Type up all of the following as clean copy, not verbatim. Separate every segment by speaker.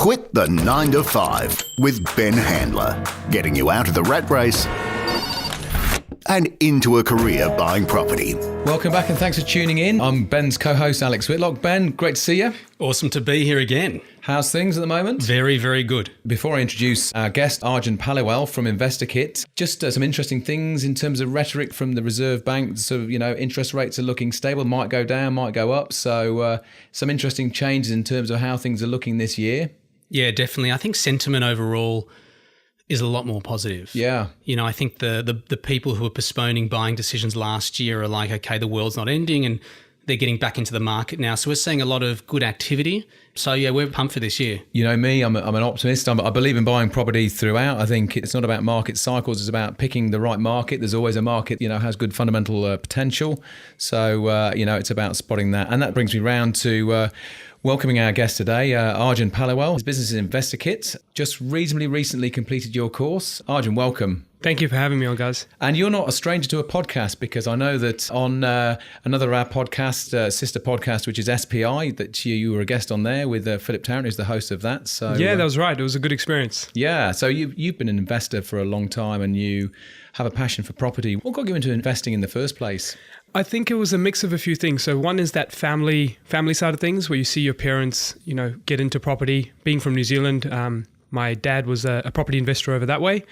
Speaker 1: Quit the 9 to 5 with Ben Handler, getting you out of the rat race and into a career buying property.
Speaker 2: Welcome back and thanks for tuning in. I'm Ben's co-host, Alex Whitlock. Ben, great to see you.
Speaker 3: Awesome to be here again.
Speaker 2: How's things at the moment?
Speaker 3: Very, very good.
Speaker 2: Before I introduce our guest, Arjun Paliwal from InvestorKit, just some interesting things in terms of rhetoric from the Reserve Bank. So, interest rates are looking stable, might go down, might go up. So some interesting changes in terms of how things are looking this year.
Speaker 3: Yeah, definitely. I think sentiment overall is a lot more positive.
Speaker 2: Yeah.
Speaker 3: I think the people who were postponing buying decisions last year are like, okay, the world's not ending and they're getting back into the market now. So we're seeing a lot of good activity. So yeah, we're pumped for this year. You
Speaker 2: know me, I'm an optimist. I believe in buying property throughout. I think it's not about market cycles. It's about picking the right market. There's always a market, has good fundamental potential. So, it's about spotting that. And that brings me round to welcoming our guest today, Arjun Paliwal. His business is InvestorKit. Just reasonably recently completed your course. Arjun, welcome.
Speaker 4: Thank you for having me on, guys.
Speaker 2: And you're not a stranger to a podcast, because I know that on another of our podcast, sister podcast, which is SPI, that you were a guest on there with Philip Tarrant, who's the host of that. So
Speaker 4: yeah, that was right. It was a good experience.
Speaker 2: Yeah. So you've been an investor for a long time and you have a passion for property. What got you into investing in the first place?
Speaker 4: I think it was a mix of a few things. So one is that family side of things, where you see your parents, get into property. Being from New Zealand, my dad was a property investor over that way.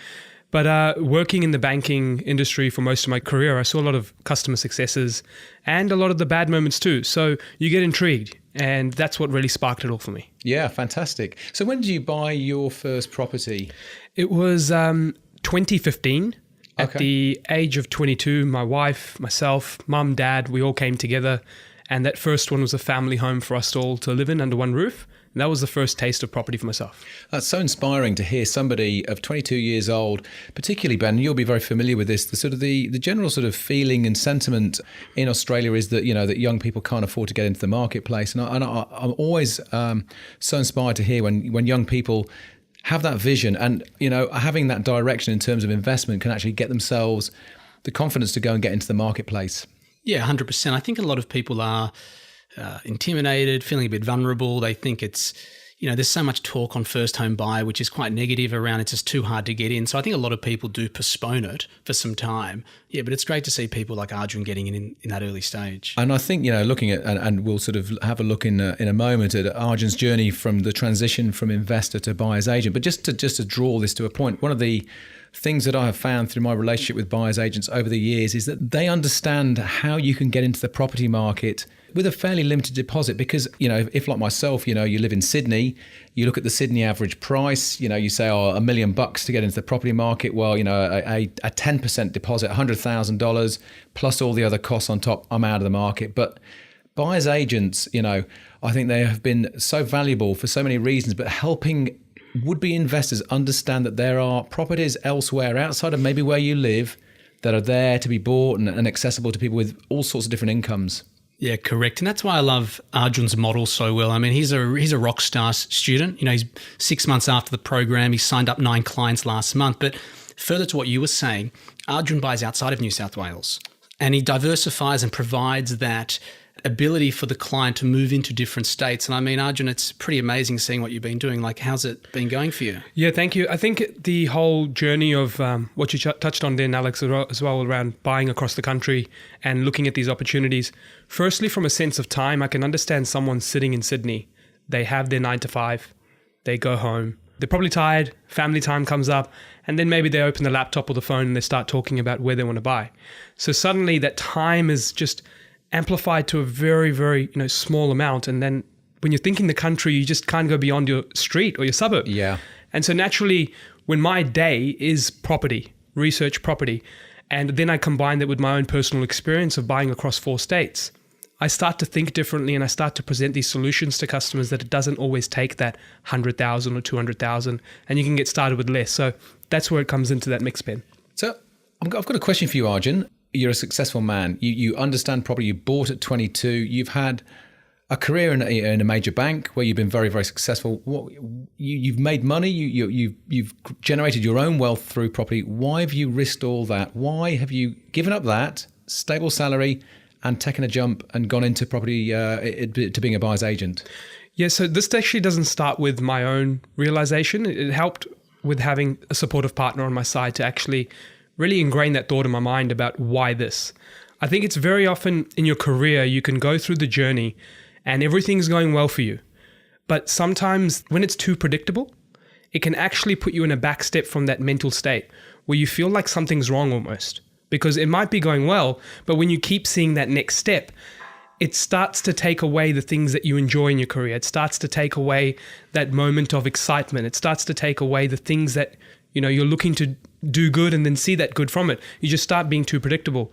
Speaker 4: But working in the banking industry for most of my career, I saw a lot of customer successes and a lot of the bad moments too. So you get intrigued, and that's what really sparked it all for me.
Speaker 2: Yeah, fantastic. So when did you buy your first property?
Speaker 4: It was 2015. At the age of 22, my wife, myself, mum, dad, we all came together. And that first one was a family home for us all to live in under one roof. And that was the first taste of property for myself.
Speaker 2: That's so inspiring to hear somebody of 22 years old, particularly, Ben, you'll be very familiar with this, the general sort of feeling and sentiment in Australia is that, that young people can't afford to get into the marketplace. And I'm always so inspired to hear when young people have that vision and, having that direction in terms of investment can actually get themselves the confidence to go and get into the marketplace.
Speaker 3: Yeah, 100%. I think a lot of people are intimidated, feeling a bit vulnerable. They think it's, there's so much talk on first home buyer, which is quite negative around it's just too hard to get in. So I think a lot of people do postpone it for some time. Yeah, but it's great to see people like Arjun getting in that early stage.
Speaker 2: And I think, looking at, and we'll sort of have a look in a moment at Arjun's journey from the transition from investor to buyer's agent. But just to draw this to a point, one of the things that I have found through my relationship with buyer's agents over the years is that they understand how you can get into the property market with a fairly limited deposit, because, if like myself, you live in Sydney, you look at the Sydney average price, you say, $1 million to get into the property market. Well, a 10% deposit, $100,000 plus all the other costs on top, I'm out of the market. But buyer's agents, I think they have been so valuable for so many reasons, but helping would-be investors understand that there are properties elsewhere outside of maybe where you live that are there to be bought and accessible to people with all sorts of different incomes.
Speaker 3: Yeah, correct. And that's why I love Arjun's model so well. I mean, he's a rock star student. He's 6 months after the program. He signed up 9 clients last month. But further to what you were saying, Arjun buys outside of New South Wales and he diversifies and provides that ability for the client to move into different states. And I mean, Arjun, it's pretty amazing seeing what you've been doing. Like, how's it been going for you?
Speaker 4: Yeah, thank you. I think the whole journey of what you touched on then, Alex, as well, around buying across the country and looking at these opportunities. Firstly, from a sense of time, I can understand someone sitting in Sydney. They have their 9 to 5. They go home. They're probably tired. Family time comes up. And then maybe they open the laptop or the phone and they start talking about where they want to buy. So suddenly that time is just amplified to a very, very small amount. And then when you're thinking the country, you just can't go beyond your street or your suburb.
Speaker 2: Yeah.
Speaker 4: And so naturally, when my day is property, research property, and then I combine that with my own personal experience of buying across 4 states, I start to think differently and I start to present these solutions to customers that it doesn't always take that 100,000 or 200,000, and you can get started with less. So that's where it comes into that mix, Ben.
Speaker 2: So I've got a question for you, Arjun. You're a successful man. You understand property. You bought at 22. You've had a career in a major bank where you've been very, very successful. You've made money. You've generated your own wealth through property. Why have you risked all that? Why have you given up that stable salary and taken a jump and gone into property to being a buyer's agent?
Speaker 4: Yeah, so this actually doesn't start with my own realization. It helped with having a supportive partner on my side to actually really ingrain that thought in my mind about why this. I think it's very often in your career, you can go through the journey and everything's going well for you. But sometimes when it's too predictable, it can actually put you in a back step from that mental state where you feel like something's wrong almost. Because it might be going well, but when you keep seeing that next step, it starts to take away the things that you enjoy in your career. It starts to take away that moment of excitement. It starts to take away the things that, you're looking to do good and then see that good from it. You just start being too predictable.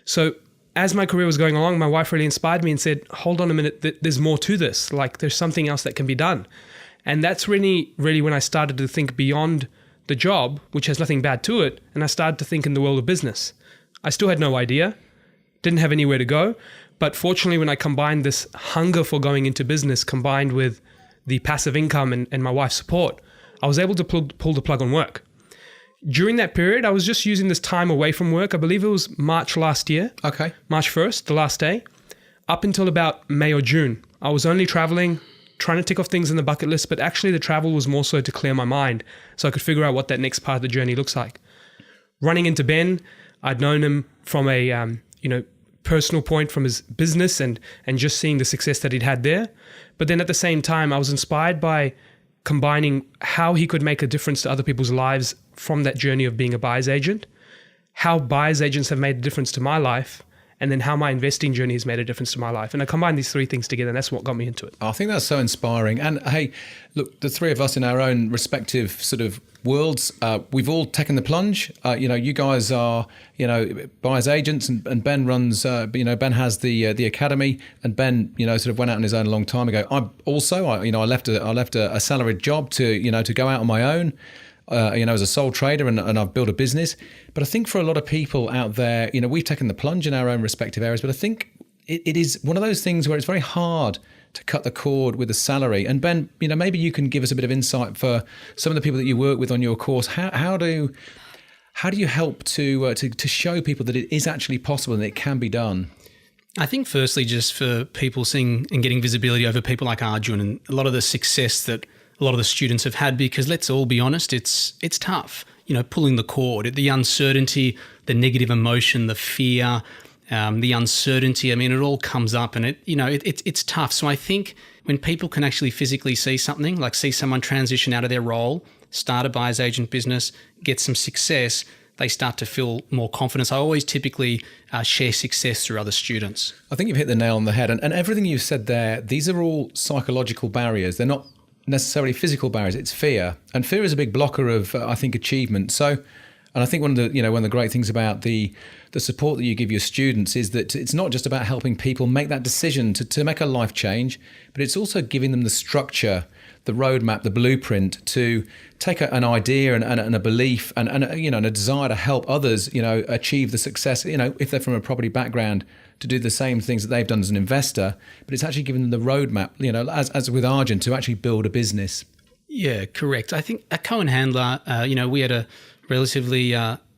Speaker 4: So as my career was going along, my wife really inspired me and said, hold on a minute, there's more to this. Like there's something else that can be done. And that's really when I started to think beyond the job, which has nothing bad to it. And I started to think in the world of business. I still had no idea, didn't have anywhere to go. But fortunately, when I combined this hunger for going into business combined with the passive income and my wife's support, I was able to pull the plug on work. During that period, I was just using this time away from work. I believe it was March last year.
Speaker 2: Okay.
Speaker 4: March 1st, the last day, up until about May or June. I was only traveling, trying to tick off things in the bucket list, but actually the travel was more so to clear my mind so I could figure out what that next part of the journey looks like. Running into Ben, I'd known him from a, personal point from his business and just seeing the success that he'd had there. But then at the same time, I was inspired by combining how he could make a difference to other people's lives from that journey of being a buyer's agent, how buyer's agents have made a difference to my life, and then how my investing journey has made a difference to my life. And I combined these three things together, and that's what got me into it.
Speaker 2: I think that's so inspiring. And hey, look, the three of us in our own respective sort of worlds, we've all taken the plunge. You guys are, buyers agents, and Ben runs, Ben has the academy, and Ben, sort of went out on his own a long time ago. I left a salaried job to go out on my own. As a sole trader, and I've built a business. But I think for a lot of people out there, we've taken the plunge in our own respective areas. But I think it is one of those things where it's very hard to cut the cord with a salary. And Ben, maybe you can give us a bit of insight for some of the people that you work with on your course. How do you help to show people that it is actually possible and it can be done?
Speaker 3: I think firstly, just for people seeing and getting visibility over people like Arjun and a lot of the success that a lot of the students have had, because let's all be honest, it's tough, pulling the cord, the uncertainty, the negative emotion, the fear, the uncertainty. I mean, it all comes up and it's tough. So I think when people can actually physically see something, like see someone transition out of their role, start a buyer's agent business, get some success, they start to feel more confidence. I always typically share success through other students.
Speaker 2: I think you've hit the nail on the head. And everything you've said there, these are all psychological barriers. They're not necessarily physical barriers. It's fear, and fear is a big blocker of I think achievement. So, and I think one of the great things about the support that you give your students is that it's not just about helping people make that decision to make a life change, but it's also giving them the structure, the roadmap, the blueprint to take an idea and a belief and a desire to help others achieve the success, if they're from a property background, to do the same things that they've done as an investor, but it's actually giving them the roadmap, as with Arjun, to actually build a business.
Speaker 3: Yeah, correct. I think at Cohen Handler, we had a relatively,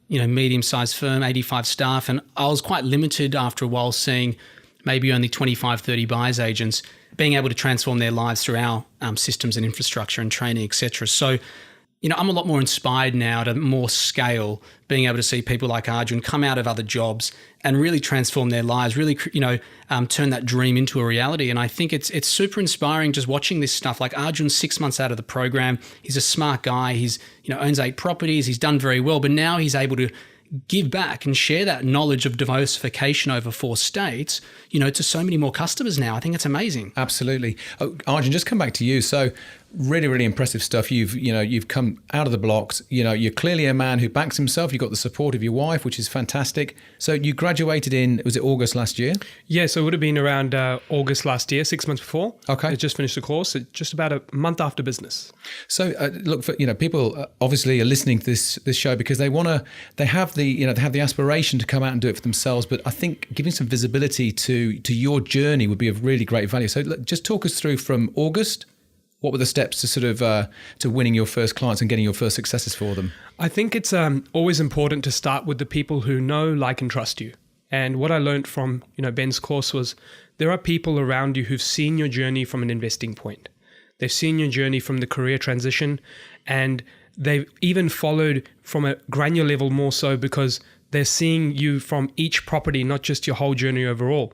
Speaker 3: medium-sized firm, 85 staff, and I was quite limited after a while seeing maybe only 25, 30 buyers agents being able to transform their lives through our systems and infrastructure and training, etc. So, I'm a lot more inspired now at a more scale, being able to see people like Arjun come out of other jobs and really transform their lives, really, turn that dream into a reality. And I think it's super inspiring just watching this stuff. Like Arjun's 6 months out of the program. He's a smart guy. He's, owns 8 properties. He's done very well, but now he's able to give back and share that knowledge of diversification over 4 states, to so many more customers now. I think it's amazing.
Speaker 2: Absolutely. Oh, Arjun, just come back to you. So really, really impressive stuff. You've come out of the blocks. You're clearly a man who backs himself. You've got the support of your wife, which is fantastic. So you graduated in, was it August last year?
Speaker 4: Yeah, so it would have been around August last year, 6 months before.
Speaker 2: Okay.
Speaker 4: I just finished the course, just about a month after business.
Speaker 2: So look, for people obviously are listening to this show because they have the aspiration to come out and do it for themselves. But I think giving some visibility to your journey would be of really great value. So just talk us through from August. What were the steps to sort of to winning your first clients and getting your first successes for them?
Speaker 4: I think it's always important to start with the people who know, like, and trust you. And what I learned from, Ben's course was there are people around you who've seen your journey from an investing point. They've seen your journey from the career transition, and they've even followed from a granular level more so because they're seeing you from each property, not just your whole journey overall.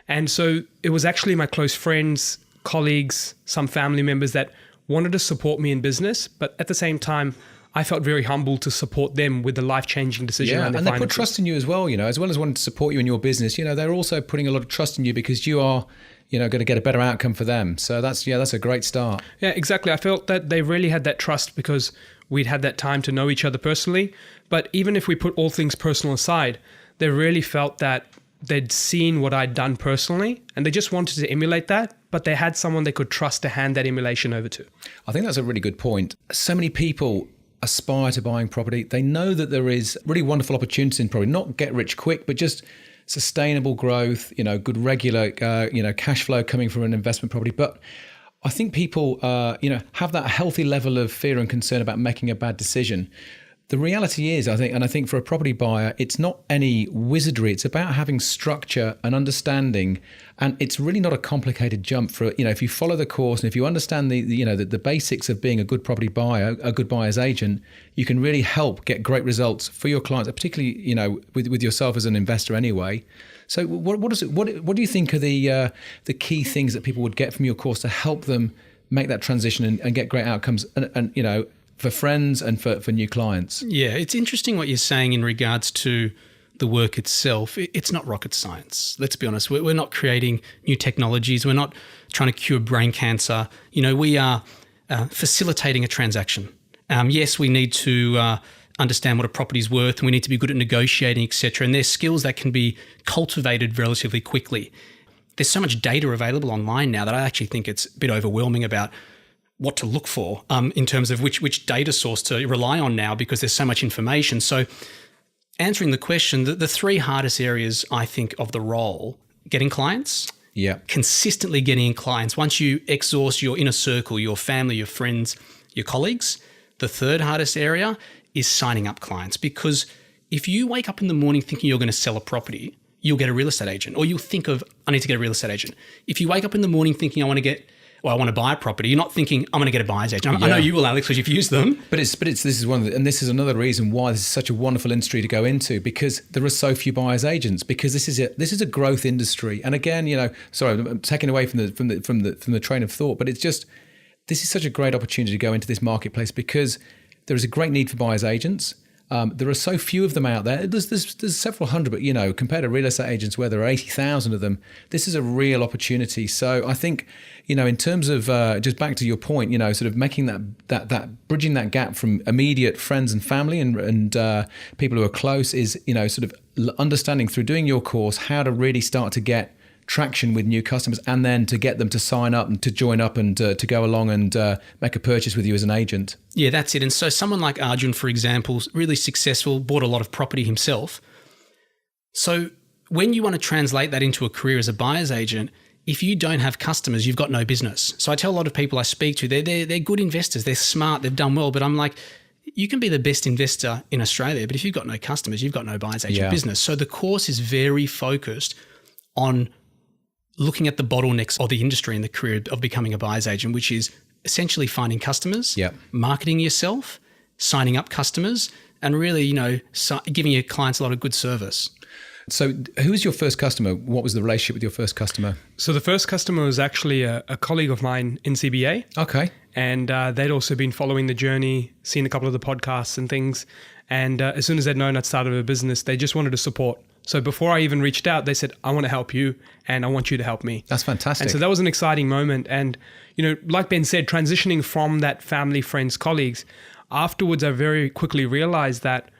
Speaker 4: And so it was actually my close friends, colleagues, some family members that wanted to support me in business, but at the same time, I felt very humbled to support them with the life-changing decision.
Speaker 2: Yeah,
Speaker 4: around their
Speaker 2: and they put
Speaker 4: finances.
Speaker 2: trust in you as well, as well as wanting to support you in your business, they're also putting a lot of trust in you because you are, going to get a better outcome for them. So that's a great start.
Speaker 4: Yeah, exactly. I felt that they really had that trust because we'd had that time to know each other personally. But even if we put all things personal aside, they really felt that they'd seen what I'd done personally and they just wanted to emulate that, but they had someone they could trust to hand that emulation over to.
Speaker 2: I think that's a really good point. So many people aspire to buying property. They know that there is really wonderful opportunities in property, not get rich quick, but just sustainable growth, good regular, cash flow coming from an investment property. But I think people, have that healthy level of fear and concern about making a bad decision. The reality is, I think for a property buyer, it's not any wizardry. It's about having structure and understanding, and it's really not a complicated jump. For if you follow the course and if you understand the basics of being a good property buyer, a good buyer's agent, you can really help get great results for your clients, particularly with yourself as an investor anyway. So what do you think are the key things that people would get from your course to help them make that transition and get great outcomes and for friends and for new clients?
Speaker 3: Yeah, it's interesting what you're saying in regards to the work itself. It's not rocket science. Let's be honest. We're not creating new technologies. We're not trying to cure brain cancer. We are facilitating a transaction. Yes, we need to understand what a property's worth and we need to be good at negotiating, etc. And there's skills that can be cultivated relatively quickly. There's so much data available online now that I actually think it's a bit overwhelming about what to look for in terms of which data source to rely on now because there's so much information. So answering the question, the three hardest areas, I think, of the role, getting clients, consistently getting clients. Once you exhaust your inner circle, your family, your friends, your colleagues, the third hardest area is signing up clients. Because if you wake up in the morning thinking you're going to sell a property, you'll get a real estate agent, or you'll think of, I need to get a real estate agent. If you wake up in the morning thinking I want to buy a property, you're not thinking I'm going to get a buyer's agent. I know you will, Alex, because you've used them.
Speaker 2: But this is this is another reason why this is such a wonderful industry to go into, because there are so few buyer's agents. Because this is a growth industry, and again, sorry, I'm taking away from the train of thought, but it's just this is such a great opportunity to go into this marketplace because there is a great need for buyer's agents. There are so few of them out there. There's several hundred, but compared to real estate agents where there are 80,000 of them, this is a real opportunity. So I think, in terms of just back to your point, sort of making that bridging that gap from immediate friends and family and people who are close is, sort of understanding through doing your course how to really start to get traction with new customers and then to get them to sign up and to join up and to go along and make a purchase with you as an agent.
Speaker 3: Yeah, that's it. And so someone like Arjun, for example, really successful, bought a lot of property himself. So when you want to translate that into a career as a buyer's agent, if you don't have customers, you've got no business. So I tell a lot of people I speak to, they're good investors, they're smart, they've done well, but I'm like, you can be the best investor in Australia, but if you've got no customers, you've got no buyer's agent business. So the course is very focused on looking at the bottlenecks of the industry and the career of becoming a buyer's agent, which is essentially finding customers, marketing yourself, signing up customers, and really, giving your clients a lot of good service.
Speaker 2: So who was your first customer? What was the relationship with your first customer?
Speaker 4: So the first customer was actually a colleague of mine in CBA.
Speaker 2: Okay.
Speaker 4: And they'd also been following the journey, seen a couple of the podcasts and things. And as soon as they'd known I'd started a business, they just wanted to support. So before I even reached out, they said, I want to help you and I want you to help me.
Speaker 2: That's fantastic.
Speaker 4: And so that was an exciting moment. And, like Ben said, transitioning from that family, friends, colleagues, afterwards, I very quickly realized that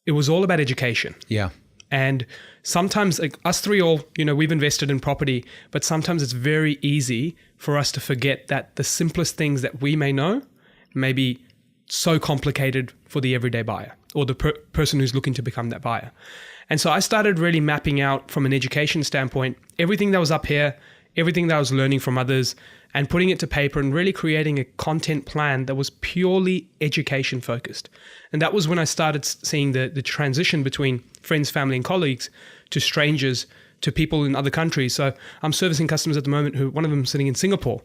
Speaker 4: it was all about education.
Speaker 2: Yeah.
Speaker 4: And sometimes us three all, we've invested in property, but sometimes it's very easy for us to forget that the simplest things that we may know may be so complicated for the everyday buyer or the person who's looking to become that buyer. And so I started really mapping out from an education standpoint, everything that was up here, everything that I was learning from others and putting it to paper and really creating a content plan that was purely education focused. And that was when I started seeing the transition between friends, family and colleagues to strangers, to people in other countries. So I'm servicing customers at the moment who, one of them sitting in Singapore,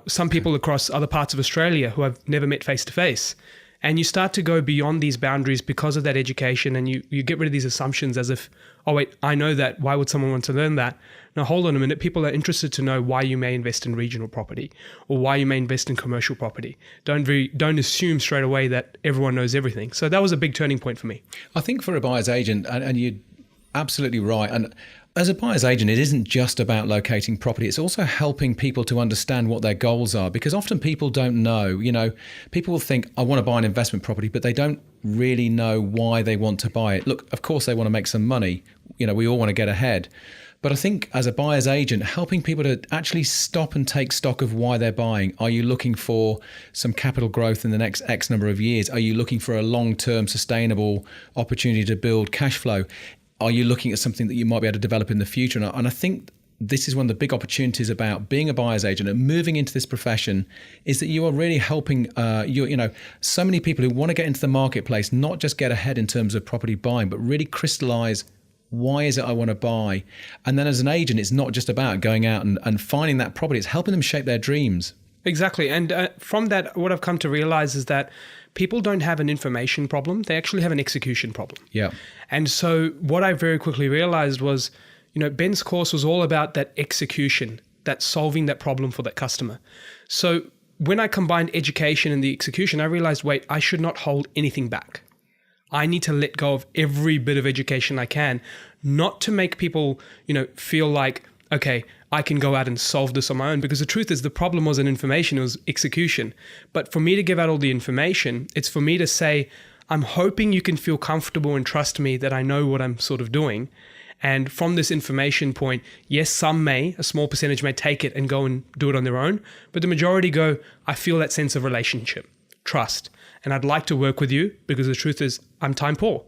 Speaker 4: some people across other parts of Australia who I've never met face to face. And you start to go beyond these boundaries because of that education, and you get rid of these assumptions as if, oh wait, I know that. Why would someone want to learn that? Now hold on a minute. People are interested to know why you may invest in regional property or why you may invest in commercial property. Don't assume straight away that everyone knows everything. So that was a big turning point for me.
Speaker 2: I think for a buyer's agent, and you're absolutely right. And as a buyer's agent, it isn't just about locating property. It's also helping people to understand what their goals are, because often people don't know. People will think, I want to buy an investment property, but they don't really know why they want to buy it. Look, of course, they want to make some money. We all want to get ahead. But I think as a buyer's agent, helping people to actually stop and take stock of why they're buying. Are you looking for some capital growth in the next X number of years? Are you looking for a long-term sustainable opportunity to build cash flow? Are you looking at something that you might be able to develop in the future? And I think this is one of the big opportunities about being a buyer's agent and moving into this profession, is that you are really helping so many people who want to get into the marketplace, not just get ahead in terms of property buying, but really crystallize why is it I want to buy. And then as an agent, it's not just about going out and finding that property, it's helping them shape their dreams.
Speaker 4: Exactly. And from that, what I've come to realize is that people don't have an information problem. They actually have an execution problem.
Speaker 2: Yeah.
Speaker 4: And so what I very quickly realized was, Ben's course was all about that execution, that solving that problem for that customer. So when I combined education and the execution, I realized, wait, I should not hold anything back. I need to let go of every bit of education I can, not to make people, feel like, okay, I can go out and solve this on my own, because the truth is the problem wasn't information, it was execution. But for me to give out all the information, it's for me to say, I'm hoping you can feel comfortable and trust me that I know what I'm sort of doing. And from this information point, yes, a small percentage may take it and go and do it on their own, but the majority go, I feel that sense of relationship, trust, and I'd like to work with you because the truth is I'm time poor.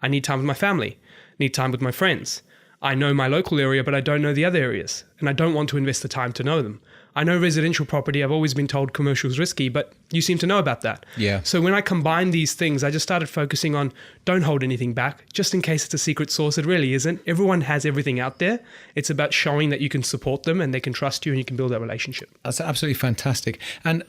Speaker 4: I need time with my family, need time with my friends. I know my local area, but I don't know the other areas, and I don't want to invest the time to know them. I know residential property, I've always been told commercial is risky, but you seem to know about that.
Speaker 2: Yeah.
Speaker 4: So when I combine these things, I just started focusing on don't hold anything back, just in case it's a secret sauce. It really isn't. Everyone has everything out there. It's about showing that you can support them and they can trust you and you can build that relationship.
Speaker 2: That's absolutely fantastic. And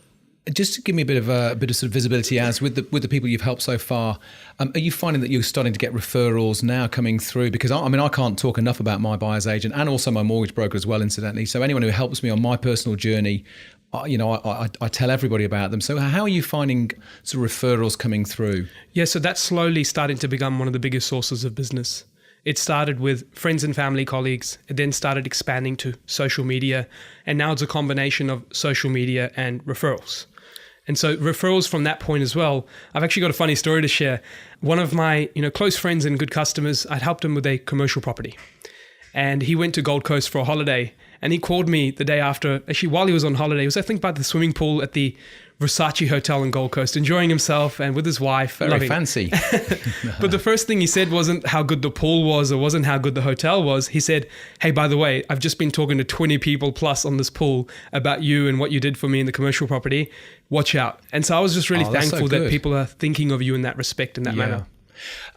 Speaker 2: just to give me a bit of sort of visibility, as with the people you've helped so far, are you finding that you're starting to get referrals now coming through? Because I can't talk enough about my buyer's agent and also my mortgage broker as well, incidentally. So anyone who helps me on my personal journey, I tell everybody about them. So how are you finding sort of referrals coming through?
Speaker 4: Yeah, so that's slowly starting to become one of the biggest sources of business. It started with friends and family, colleagues. It then started expanding to social media. And now it's a combination of social media and referrals. And so referrals from that point as well. I've actually got a funny story to share. One of my close friends and good customers, I'd helped him with a commercial property. And he went to Gold Coast for a holiday. And he called me the day after, actually while he was on holiday. He was, I think, by the swimming pool at the Versace Hotel in Gold Coast, enjoying himself and with his wife.
Speaker 2: Very fancy.
Speaker 4: But the first thing he said wasn't how good the pool was or wasn't how good the hotel was. He said, hey, by the way, I've just been talking to 20 people plus on this pool about you and what you did for me in the commercial property. Watch out. And so I was just really thankful that people are thinking of you in that respect, in that manner.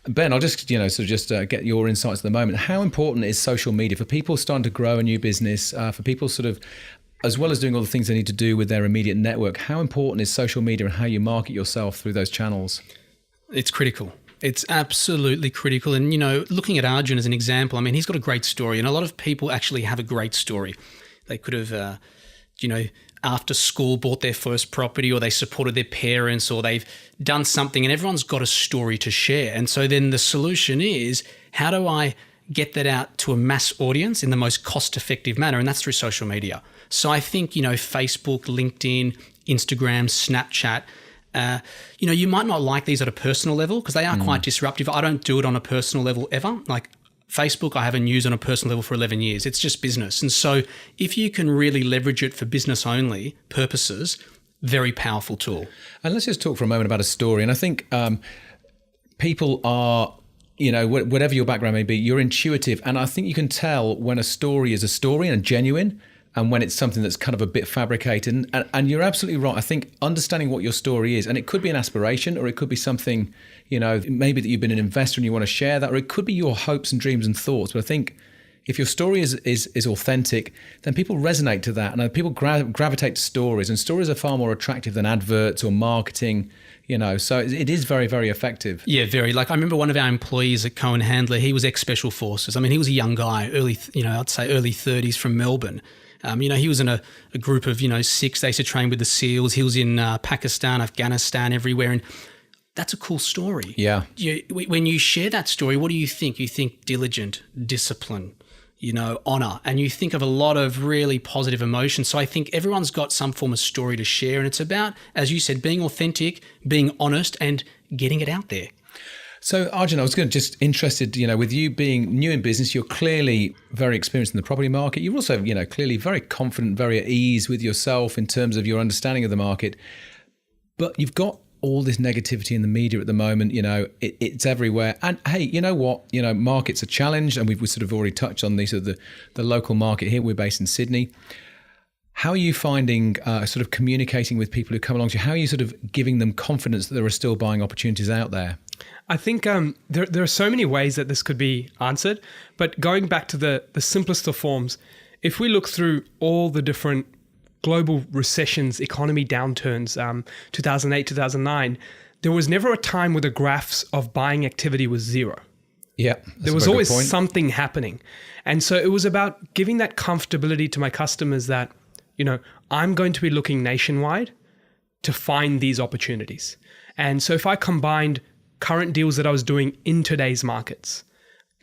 Speaker 2: Ben, I'll just get your insights at the moment. How important is social media for people starting to grow a new business, for people sort of, as well as doing all the things they need to do with their immediate network? How important is social media and how you market yourself through those channels?
Speaker 3: It's critical. It's absolutely critical. And, looking at Arjun as an example, he's got a great story, and a lot of people actually have a great story. They could have, after school bought their first property, or they supported their parents, or they've done something, and everyone's got a story to share. And so then the solution is, how do I get that out to a mass audience in the most cost-effective manner? And that's through social media. So I think, Facebook, LinkedIn, Instagram, Snapchat, you might not like these at a personal level because they are quite disruptive. I don't do it on a personal level ever. Like Facebook, I haven't used on a personal level for 11 years. It's just business. And so if you can really leverage it for business only purposes, very powerful tool.
Speaker 2: And let's just talk for a moment about a story. And I think people are, whatever your background may be, you're intuitive. And I think you can tell when a story is a story and genuine. and when it's something that's kind of a bit fabricated. And you're absolutely right. I think understanding what your story is, and it could be an aspiration, or it could be something, maybe that you've been an investor and you want to share that, or it could be your hopes and dreams and thoughts. But I think if your story is authentic, then people resonate to that, and people gravitate to stories, and stories are far more attractive than adverts or marketing. So it is very, very effective.
Speaker 3: Yeah, very. Like, I remember one of our employees at Cohen Handler, he was ex-Special Forces. I mean, he was a young guy, I'd say early 30s from Melbourne. He was in a group of, 6. They used to train with the SEALs. He was in Pakistan, Afghanistan, everywhere. And that's a cool story.
Speaker 2: Yeah.
Speaker 3: When you share that story, what do you think? You think diligent, discipline, honor, and you think of a lot of really positive emotions. So I think everyone's got some form of story to share, and it's about, as you said, being authentic, being honest, and getting it out there.
Speaker 2: So Arjun, I was just interested, with you being new in business, you're clearly very experienced in the property market. You're also, clearly very confident, very at ease with yourself in terms of your understanding of the market. But you've got all this negativity in the media at the moment, it's everywhere. And hey, you know what? Markets are challenged, and we've sort of already touched on these, the local market here. We're based in Sydney. How are you finding sort of communicating with people who come along to you? How are you sort of giving them confidence that there are still buying opportunities out there?
Speaker 4: I think there are so many ways that this could be answered, but going back to the simplest of forms, if we look through all the different global recessions, economy downturns, 2008, 2009, there was never a time where the graphs of buying activity was zero.
Speaker 2: Yeah,
Speaker 4: there was always something happening. And so it was about giving that comfortability to my customers that, I'm going to be looking nationwide to find these opportunities. And so if I combined current deals that I was doing in today's markets,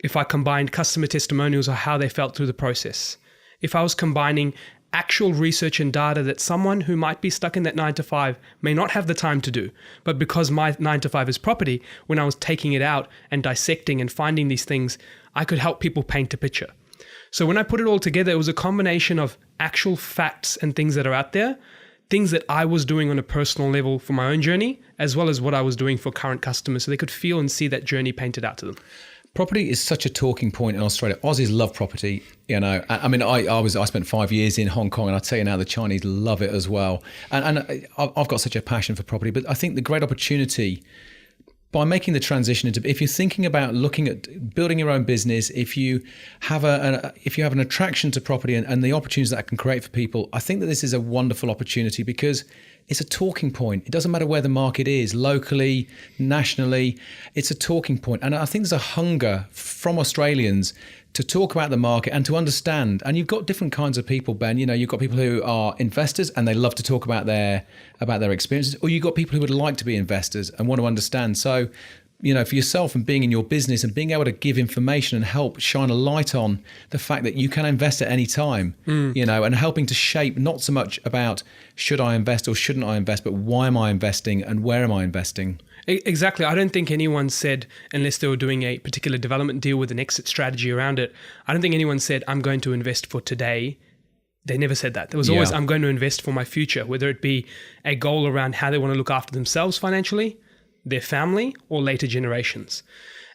Speaker 4: if I combined customer testimonials or how they felt through the process, if I was combining actual research and data that someone who might be stuck in that 9 to 5 may not have the time to do, but because my 9 to 5 is property, when I was taking it out and dissecting and finding these things, I could help people paint a picture. So when I put it all together, it was a combination of actual facts and things that are out there, things that I was doing on a personal level for my own journey, as well as what I was doing for current customers, so they could feel and see that journey painted out to them.
Speaker 2: Property is such a talking point in Australia. Aussies love property. I mean, I spent 5 years in Hong Kong, and I tell you now, the Chinese love it as well. And I've got such a passion for property, but I think the great opportunity by making the transition into, if you're thinking about looking at building your own business, if you have an attraction to property and the opportunities that can create for people, I think that this is a wonderful opportunity because it's a talking point. It doesn't matter where the market is, locally, nationally, it's a talking point. And I think there's a hunger from Australians to talk about the market and to understand. And you've got different kinds of people, Ben. You've got people who are investors and they love to talk about their experiences, or you've got people who would like to be investors and want to understand. So, for yourself and being in your business and being able to give information and help shine a light on the fact that you can invest at any time, and helping to shape not so much about should I invest or shouldn't I invest, but why am I investing and where am I investing?
Speaker 4: Exactly. I don't think anyone said, unless they were doing a particular development deal with an exit strategy around it, I don't think anyone said, I'm going to invest for today. They never said that. There was always, I'm going to invest for my future, whether it be a goal around how they want to look after themselves financially, their family, or later generations.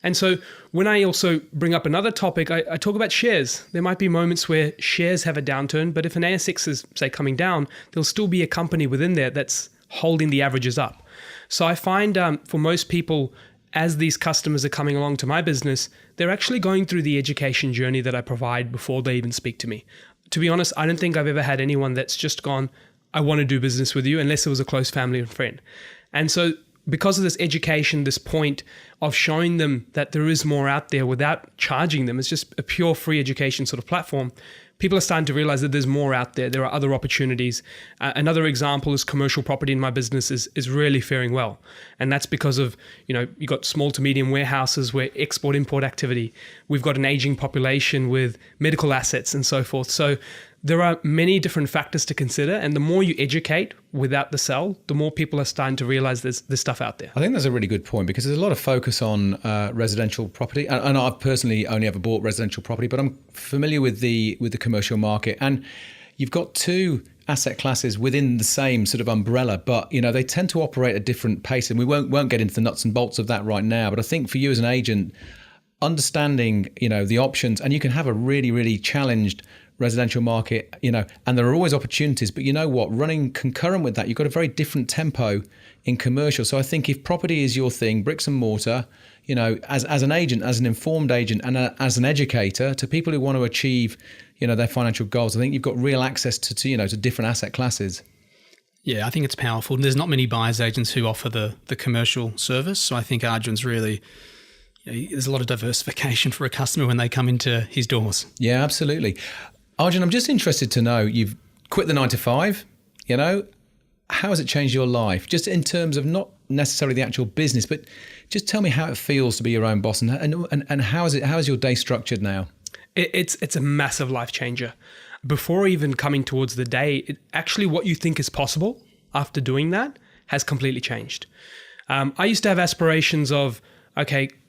Speaker 4: And so when I also bring up another topic, I talk about shares. There might be moments where shares have a downturn, but if an ASX is, say, coming down, there'll still be a company within there that's holding the averages up. So I find for most people, as these customers are coming along to my business, they're actually going through the education journey that I provide before they even speak to me. To be honest, I don't think I've ever had anyone that's just gone, I want to do business with you, unless it was a close family and friend. And so because of this education, this point of showing them that there is more out there without charging them, it's just a pure free education sort of platform, people are starting to realize that there's more out there. There are other opportunities. Another example is commercial property in my business is really faring well. And that's because of, you got small to medium warehouses where export-import activity. We've got an aging population with medical assets and so forth. So there are many different factors to consider. And the more you educate without the sell, the more people are starting to realize there's stuff out there.
Speaker 2: I think that's a really good point because there's a lot of focus on residential property. And I've personally only ever bought residential property, but I'm familiar with the commercial market. And you've got two asset classes within the same sort of umbrella, but they tend to operate at different paces. And we won't get into the nuts and bolts of that right now. But I think for you as an agent, understanding the options, and you can have a really, really challenged residential market, and there are always opportunities. But you know what? Running concurrent with that, you've got a very different tempo in commercial. So I think if property is your thing, bricks and mortar, as an agent, as an informed agent, and as an educator to people who want to achieve, their financial goals, I think you've got real access to different asset classes.
Speaker 3: Yeah, I think it's powerful. There's not many buyers agents who offer the commercial service. So I think Arjun's really, there's a lot of diversification for a customer when they come into his doors.
Speaker 2: Yeah, absolutely. Arjun, I'm just interested to know, you've quit the 9 to 5, how has it changed your life? Just in terms of not necessarily the actual business, but just tell me how it feels to be your own boss and how is your day structured now?
Speaker 4: It's a massive life changer. Before even coming towards the day, actually what you think is possible after doing that has completely changed. I used to have aspirations of,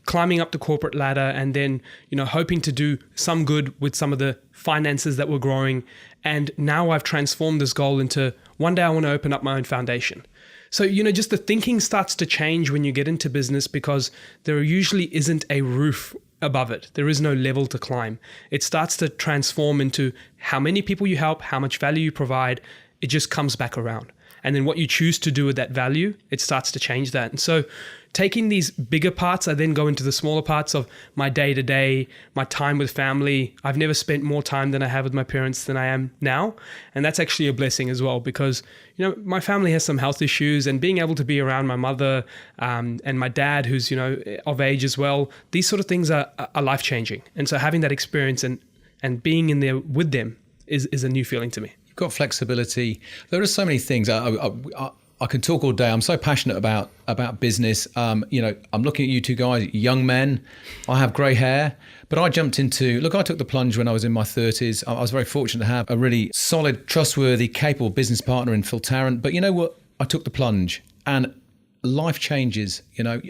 Speaker 4: climbing up the corporate ladder and then, hoping to do some good with some of the finances that were growing. And now I've transformed this goal into one day I want to open up my own foundation. So, just the thinking starts to change when you get into business because there usually isn't a roof above it. There is no level to climb. It starts to transform into how many people you help, how much value you provide. It just comes back around. And then what you choose to do with that value, it starts to change that. And so taking these bigger parts, I then go into the smaller parts of my day-to-day, my time with family. I've never spent more time than I have with my parents than I am now. And that's actually a blessing as well because, my family has some health issues and being able to be around my mother and my dad who's, of age as well, these sort of things are life-changing. And so having that experience and being in there with them is a new feeling to me.
Speaker 2: Got flexibility. There are so many things. I can talk all day. I'm so passionate about business. I'm looking at you two guys, young men. I have grey hair, but I jumped into. Look, I took the plunge when I was in my 30s. I was very fortunate to have a really solid, trustworthy, capable business partner in Phil Tarrant. But you know what? I took the plunge, and life changes.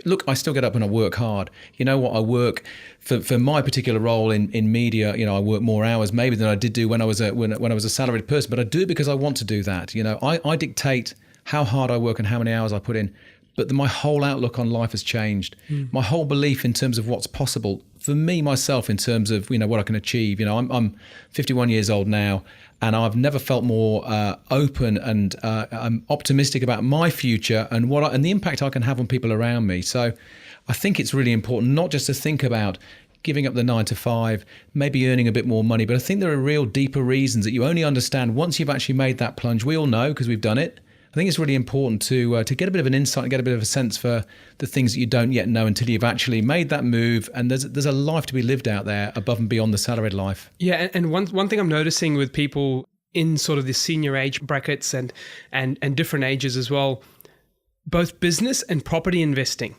Speaker 2: Look, I still get up and I work hard. You know what? I work for my particular role in media. I work more hours maybe than I did do when I was a salaried person. But I do it because I want to do that. I dictate how hard I work and how many hours I put in. But my whole outlook on life has changed. My whole belief in terms of what's possible for me, myself, in terms of, what I can achieve. I'm 51 years old now, and I've never felt more open and I'm optimistic about my future and and the impact I can have on people around me. So I think it's really important not just to think about giving up the 9 to 5, maybe earning a bit more money, but I think there are real deeper reasons that you only understand once you've actually made that plunge. We all know because we've done it. I think it's really important to get a bit of an insight and get a bit of a sense for the things that you don't yet know until you've actually made that move. And there's a life to be lived out there above and beyond the salaried life.
Speaker 4: Yeah, and one thing I'm noticing with people in sort of the senior age brackets and different ages as well, both business and property investing,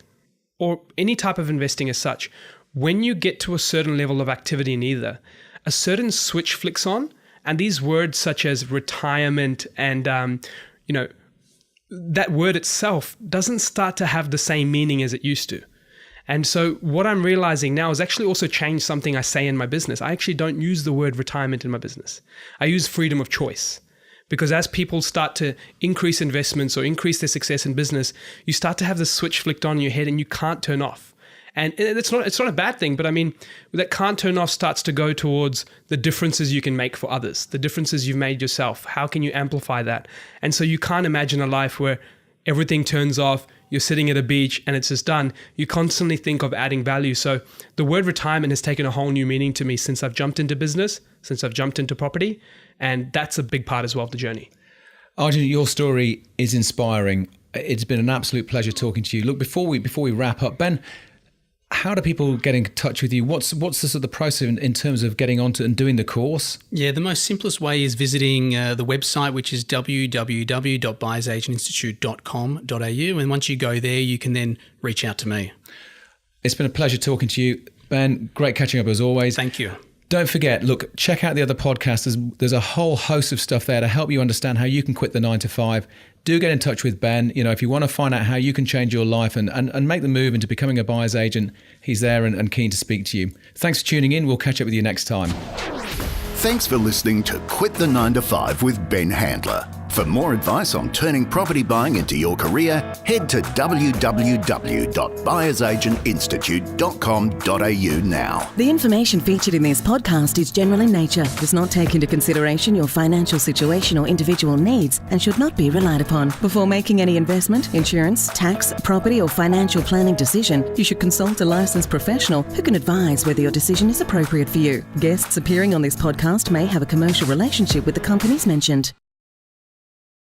Speaker 4: or any type of investing as such, when you get to a certain level of activity in either, a certain switch flicks on, and these words such as retirement and that word itself doesn't start to have the same meaning as it used to. And so what I'm realizing now is actually also changed something I say in my business. I actually don't use the word retirement in my business. I use freedom of choice. Because as people start to increase investments or increase their success in business, you start to have this switch flicked on in your head and you can't turn off. And it's not a bad thing, but I mean, that can't turn off starts to go towards the differences you can make for others, the differences you've made yourself. How can you amplify that? And so you can't imagine a life where everything turns off, you're sitting at a beach and it's just done. You constantly think of adding value. So the word retirement has taken a whole new meaning to me since I've jumped into business, since I've jumped into property. And that's a big part as well of the journey.
Speaker 2: Arjun, your story is inspiring. It's been an absolute pleasure talking to you. Look, before we wrap up, Ben, how do people get in touch with you? What's the sort of the process in terms of getting onto and doing the course?
Speaker 3: Yeah, the most simplest way is visiting the website, which is www.buyersagentinstitute.com.au. And once you go there, you can then reach out to me.
Speaker 2: It's been a pleasure talking to you, Ben. Great catching up as always.
Speaker 3: Thank you.
Speaker 2: Don't forget, look, check out the other podcasts. There's a whole host of stuff there to help you understand how you can quit the 9 to 5. Do get in touch with Ben. If you want to find out how you can change your life and make the move into becoming a buyer's agent, he's there and keen to speak to you. Thanks for tuning in. We'll catch up with you next time.
Speaker 1: Thanks for listening to Quit the 9 to 5 with Ben Handler. For more advice on turning property buying into your career, head to www.buyersagentinstitute.com.au now.
Speaker 5: The information featured in this podcast is general in nature, does not take into consideration your financial situation or individual needs, and should not be relied upon. Before making any investment, insurance, tax, property, or financial planning decision, you should consult a licensed professional who can advise whether your decision is appropriate for you. Guests appearing on this podcast may have a commercial relationship with the companies mentioned.